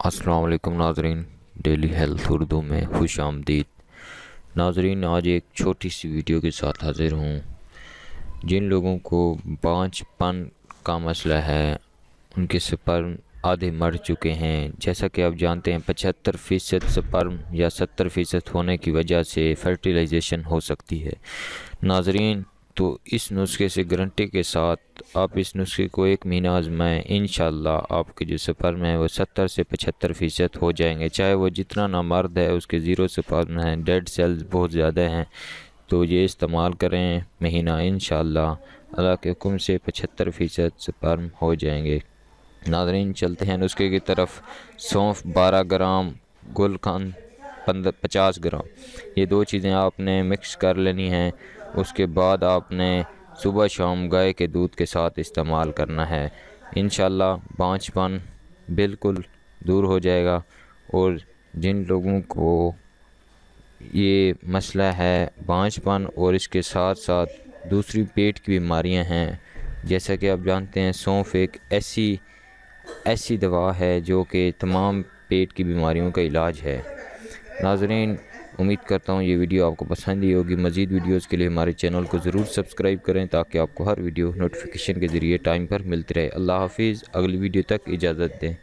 السلام علیکم ناظرین، ڈیلی ہیلتھ اردو میں خوش آمدید۔ ناظرین، آج ایک چھوٹی سی ویڈیو کے ساتھ حاضر ہوں۔ جن لوگوں کو بانجھ پن کا مسئلہ ہے، ان کے سپرم آدھے مر چکے ہیں۔ جیسا کہ آپ جانتے ہیں 75% سپرم یا 70% ہونے کی وجہ سے فرٹیلائزیشن ہو سکتی ہے۔ ناظرین، تو اس نسخے سے گارنٹی کے ساتھ آپ اس نسخے کو 1 مہینہ آزمائیں، انشاءاللہ آپ کے جو سپرم ہے وہ 70 سے 75% ہو جائیں گے۔ چاہے وہ جتنا نامرد ہے اس کے 0 سپرم ہیں، ڈیڈ سیلز بہت زیادہ ہیں، تو یہ استعمال کریں مہینہ، انشاءاللہ اللہ کے حکم سے 75% سپرم ہو جائیں گے۔ ناظرین، چلتے ہیں نسخے کی طرف۔ سونف 12 گرام، گل قند 50 گرام، یہ دو چیزیں آپ نے مکس کر لینی ہیں۔ اس کے بعد آپ نے صبح شام گائے کے دودھ کے ساتھ استعمال کرنا ہے۔ انشاءاللہ بانجھ پن بالکل دور ہو جائے گا۔ اور جن لوگوں کو یہ مسئلہ ہے بانجھ پن اور اس کے ساتھ ساتھ دوسری پیٹ کی بیماریاں ہیں، جیسا کہ آپ جانتے ہیں سونف ایک ایسی دوا ہے جو کہ تمام پیٹ کی بیماریوں کا علاج ہے۔ ناظرین، امید کرتا ہوں یہ ویڈیو آپ کو پسند ہی ہوگی۔ مزید ویڈیوز کے لیے ہمارے چینل کو ضرور سبسکرائب کریں تاکہ آپ کو ہر ویڈیو نوٹیفیکیشن کے ذریعے ٹائم پر ملتی رہے۔ اللہ حافظ، اگلی ویڈیو تک اجازت دیں۔